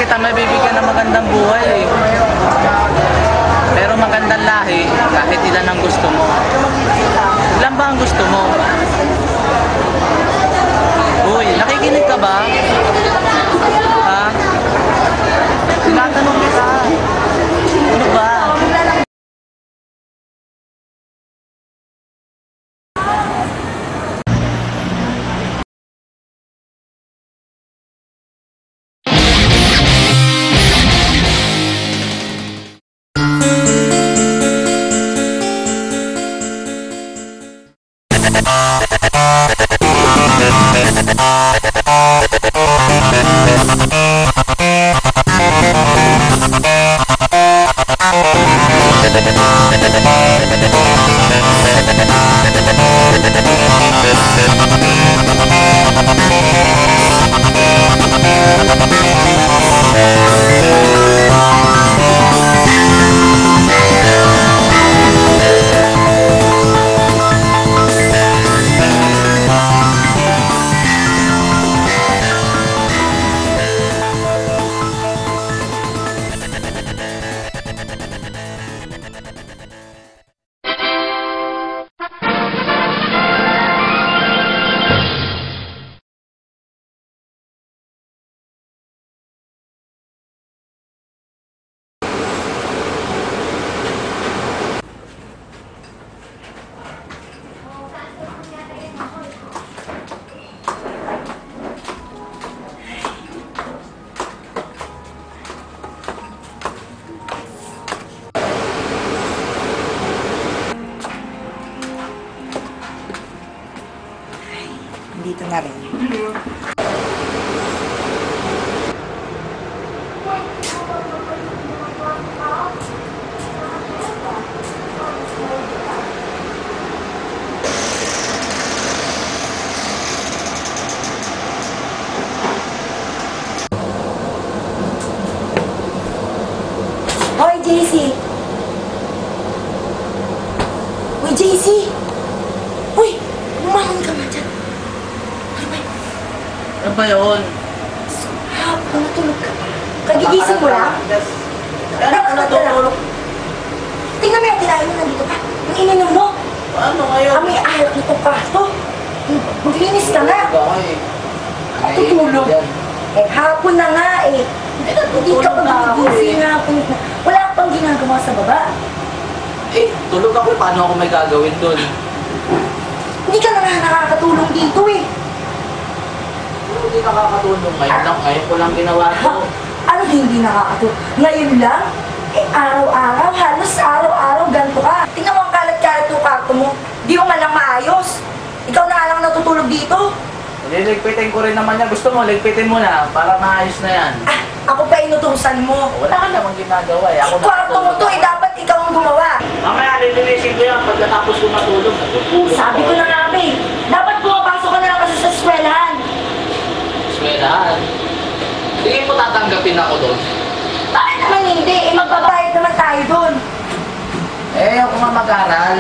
kita mabibigyan ng magandang buhay eh. Pero magandang lahi, kahit ilan ang gusto mo. Ilan ba ang gusto mo? Uy, nakikinig ka ba? Ha? Tinatanong kita. Ano ba? Dito na rin. Hoy, JC! Uy, JC! Uy! Bumangon ka nga dyan! Ano ba yun? Natulog ka. Kagigising mo lang? Natulog. Tingnan mo yung kinain mo nandito pa. Yung ininom mo. Ano ngayon? May alak nitong kasto. Maglinis ka nga. Tutulog. Eh, hapon na nga eh. Hindi ka pa magigising hapon na. Wala ka pang ginagawa sa baba. Eh, tulog ako. Paano ako may gagawin doon? Hindi ka na nga nakakatulong dito eh. Hindi nakakatulong. Ngayon ko lang ginawa to. Ano hindi nakakatulong? Ngayon lang? Eh, araw-araw, halos araw-araw, ganito ka. Tingnan mo ang kalat-kalat yung kwarto mo. Di mo man lang maayos. Ikaw na nga lang natutulog dito. Liligpitin ko rin naman yan. Gusto mo, ligpitin mo na para maayos na yan. Ah, ako pa inutusan mo. Wala ka namang ginagawa eh. Ako Kwarto mo to eh, dapat ikaw ang gumawa. Mamaya, lilinisin ko yan pagkatapos ko matulog. Sabi ko na nga, babe. Dapat pumapasok ka na lang kasi sa eskwelahan. Eskwelahan? Sige mo tatanggapin ako doon. Bakit naman hindi? Eh, magbabayad naman tayo doon. Eh, ako nga mag-aral.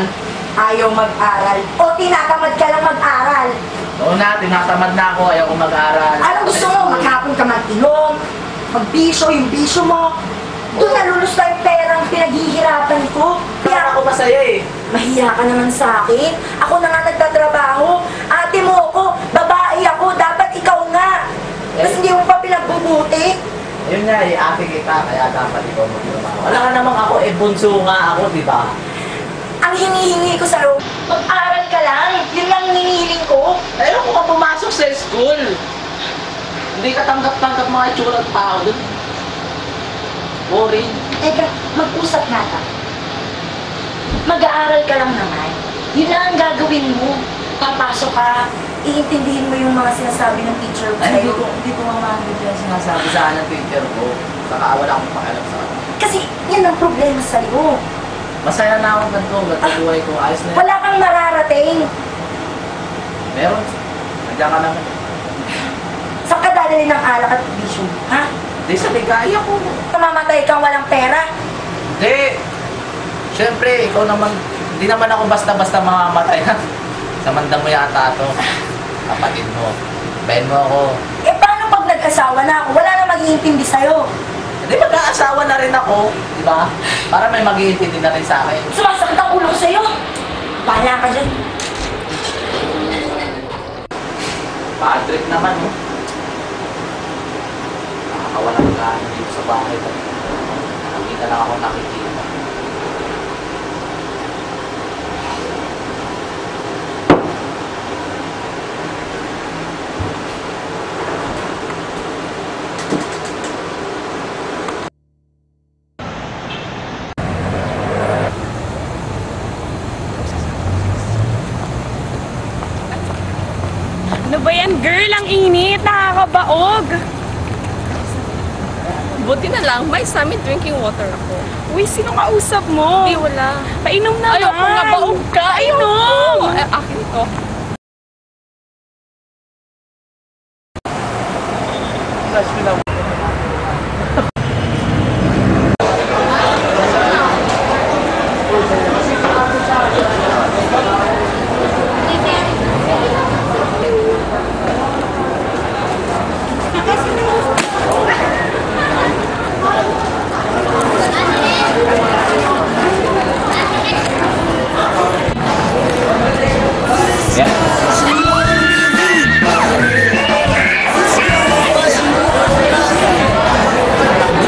Ayaw mag-aral. O tinatamad ka lang mag-aral. Noon na, tinatamad na ako. Ayaw ko mag-aral. Anong gusto mo? Maghapon ka mag-inom, magbisyo, yung bisyo mo. Doon nalulus na yung perang pinaghihirapan ko. Kaya ako masaya eh. Mahiya ka naman sa akin. Ako na nga nagtatrabaho. Ate mo ako, babae ako, dapat ikaw nga. Tapos hindi mo pa pinagbubuti. Yun nga eh, ate kita, kaya dapat ikaw magtrabaho. Wala ka namang ako, eh bunso nga ako, di ba? Ang hinihingi ko sa'yo, mag-aral ka lang. Yun lang hinihiling ko. Ayaw ko ka pumasok sa school. Hindi ka tanggap-tanggap mga itsura at tao doon. Boring. Teka, mag-usap na ka. Mag-aaral ka lang naman. Yun lang ang gagawin mo. Papasok ka, iintindihin mo yung mga sinasabi ng teacher ko Ay, sa'yo. hindi ko mamahagod yung sinasabi sa akin ng teacher ko. Saka wala akong pakialam sa kanya. Kasi yan ang problema sa'yo. Masaya na ako ganito, ganito buhay ko. Ayos na yan. Wala kang mararating. Meron. Nandiyan ka naman. Saan ka dadali ng alak at bisyo? Ha? Di sa ligaya ko. Mamamatay kang walang pera? Di. Siyempre, ikaw naman, hindi naman ako basta-basta mamamatay na. Samanda mo yata ito. Kapatid mo. Ben mo ako. Eh paano pag mag-asawa na ako, wala na mag-iintindi sa'yo. Hindi, mag-aasawa na rin ako, di ba? Para may mag-iintindi na rin sa akin. Sumasakit ang ulo ko sa'yo. Bahala ka dyan. Bad trip naman, oh. Nakakawalang gana dito sa bahay. Hindi na lang ako nakikita. Ano ba yan, girl? Ang init. Nakakabaog. Buti na lang, may sa amin drinking water ako. Uy, sino kausap mo? Hindi, wala. Painom naman. Ayoko nga, baog ka. Painom. Akin ito.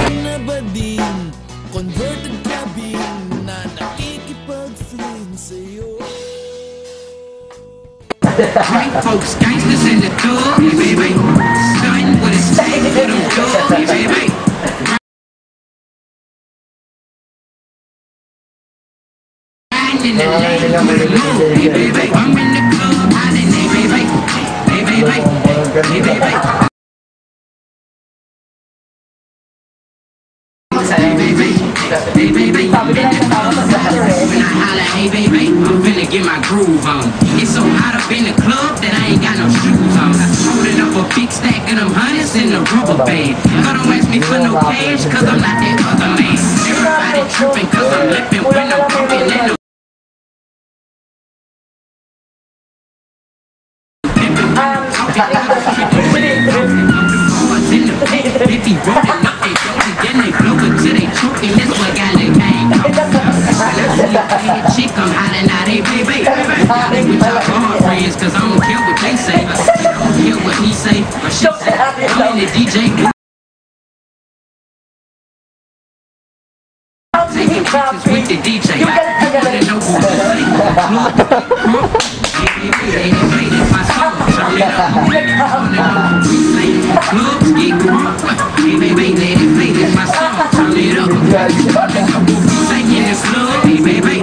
Nabading, converted cabin na nakikipag-fling sa'yo. White folks, gangsters in the door, hey baby. Starting with a stick, with them door, hey baby. Riding in the lane, with a low, hey baby. I'm in the club, hiding, hey baby. Hey baby, hey baby. Hey baby, hey baby, I'm in the club. When I holla, hey baby, I'm finna get my groove on. It's so hot up in the club that I ain't got no shoes on. Holding up a big stack of them hundreds in a rubber band. Girl, don't ask me for no cash, cause I'm not that other man. Everybody tripping cause I'm lippin' when I'm pumping in the if he rolling up they dozy, then they blow it till they choking. That's what got the game. Chick, I'm hollering out, hey baby. They with y'all hard friends, cause I don't care what they say. I don't care what he say or she say. I'm in the DJ booth. Taking pictures with the DJ. You wanna know who to say? Hey baby, they played my song. Turn it up. Wanna know who we say? Clubs get crunk. Hey baby, they played my song. Turn it up. Wanna know who we say in the club? Hey baby,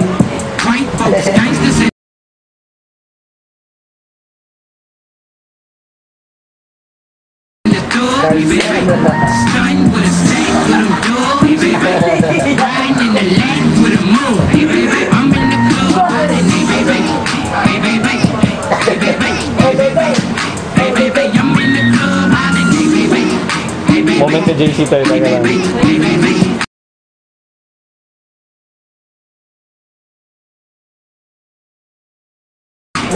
white folks, gangsters in the club. Hey baby, starting with a stack with them dog. Hey baby, riding in the lane with a move. Hey baby, I'm in the club riding. Hey baby, hey baby, hey baby, hey baby, hey baby, I'm in the club riding. Hey baby, hey baby, Moment ni JC tayo hey na baby, hey baby.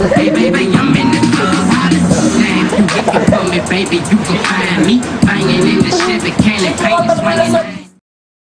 Hey baby, I'm in the club hollering. Now if you looking for me, baby, you can find me banging in the Chevy, cannon paint, swinging.